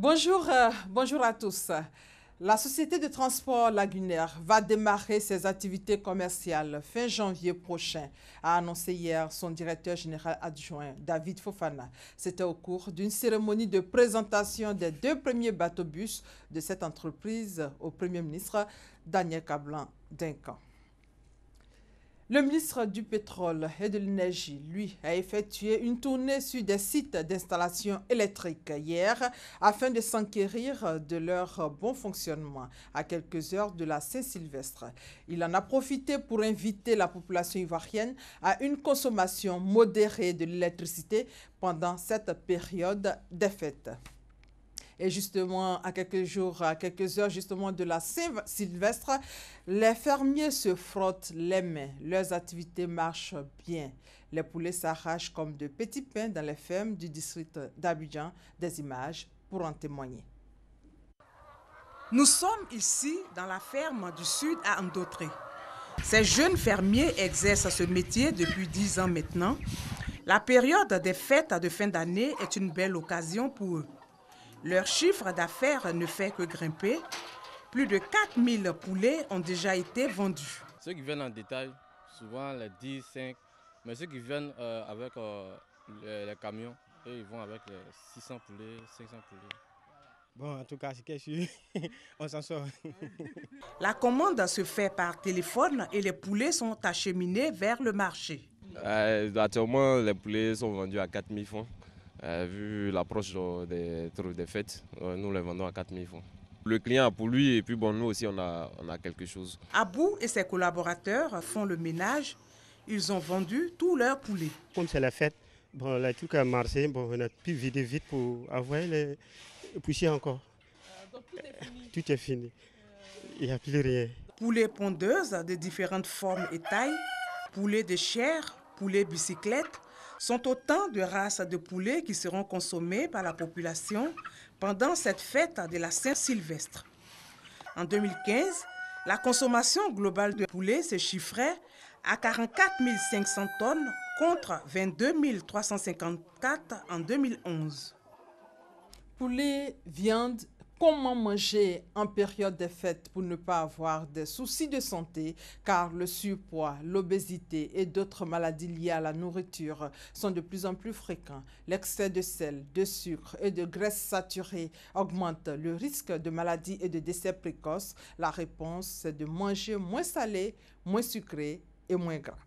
Bonjour à tous. La société de transport lagunaire va démarrer ses activités commerciales fin janvier prochain, a annoncé hier son directeur général adjoint, David Fofana. C'était au cours d'une cérémonie de présentation des 2 premiers bateaux-bus de cette entreprise au Premier ministre Daniel Kablan-Duncan. Le ministre du Pétrole et de l'Énergie, lui, a effectué une tournée sur des sites d'installation électrique hier afin de s'enquérir de leur bon fonctionnement à quelques heures de la Saint-Sylvestre. Il en a profité pour inviter la population ivoirienne à une consommation modérée de l'électricité pendant cette période des fêtes. Et justement, à quelques heures justement de la Saint-Sylvestre, les fermiers se frottent les mains. Leurs activités marchent bien. Les poulets s'arrachent comme de petits pains dans les fermes du district d'Abidjan. Des images pour en témoigner. Nous sommes ici dans la ferme du sud à Ndotré. Ces jeunes fermiers exercent ce métier depuis 10 ans maintenant. La période des fêtes de fin d'année est une belle occasion pour eux. Leur chiffre d'affaires ne fait que grimper. Plus de 4000 poulets ont déjà été vendus. Ceux qui viennent en détail, souvent les 10, 5, mais ceux qui viennent avec les camions, eux, ils vont avec les 600 poulets, 500 poulets. Bon, en tout cas, c'est quelque chose, on s'en sort. La commande se fait par téléphone et les poulets sont acheminés vers le marché. Actuellement, les poulets sont vendus à 4000 francs. Vu l'approche des fêtes, nous les vendons à 4000 francs. Le client a pour lui et puis bon, nous aussi on a quelque chose. Abou et ses collaborateurs font le ménage. Ils ont vendu tous leurs poulets. Comme c'est la fête, bon, les trucs à marcher, bon, on a pu vider vite pour avoir les poussières encore. Donc tout est fini. Tout est fini. Il n'y a plus rien. Poulets pondeuses de différentes formes et tailles, poulets de chair, poulets bicyclettes, sont autant de races de poulets qui seront consommés par la population pendant cette fête de la Saint-Sylvestre. En 2015, la consommation globale de poulets se chiffrait à 44 500 tonnes contre 22 354 en 2011. Poulet, viande, comment manger en période des fêtes pour ne pas avoir des soucis de santé, car le surpoids, l'obésité et d'autres maladies liées à la nourriture sont de plus en plus fréquents. L'excès de sel, de sucre et de graisse saturée augmente le risque de maladies et de décès précoces. La réponse, c'est de manger moins salé, moins sucré et moins gras.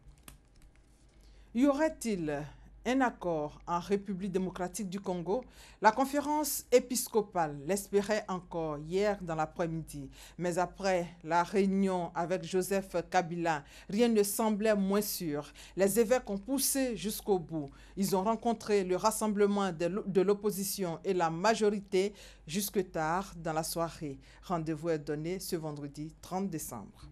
Y aurait-il un accord en République démocratique du Congo? La conférence épiscopale l'espérait encore hier dans l'après-midi. Mais après la réunion avec Joseph Kabila, rien ne semblait moins sûr. Les évêques ont poussé jusqu'au bout. Ils ont rencontré le rassemblement de l'opposition et la majorité jusque tard dans la soirée. Rendez-vous est donné ce vendredi 30 décembre.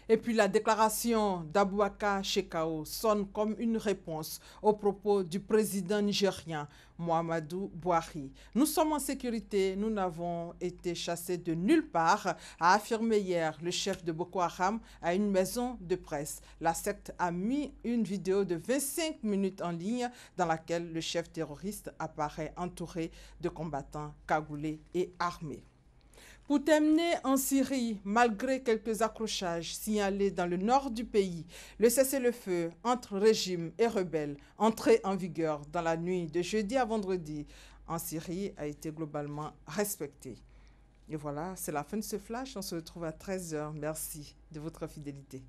Et puis la déclaration d'Aboubacar Shekau sonne comme une réponse aux propos du président nigérien Muhammadu Buhari. Nous sommes en sécurité, nous n'avons été chassés de nulle part, a affirmé hier le chef de Boko Haram à une maison de presse. La secte a mis une vidéo de 25 minutes en ligne dans laquelle le chef terroriste apparaît entouré de combattants cagoulés et armés. Pour terminer en Syrie, malgré quelques accrochages signalés dans le nord du pays, le cessez-le-feu entre régime et rebelles, entré en vigueur dans la nuit de jeudi à vendredi en Syrie, a été globalement respecté. Et voilà, c'est la fin de ce flash. On se retrouve à 13 h. Merci de votre fidélité.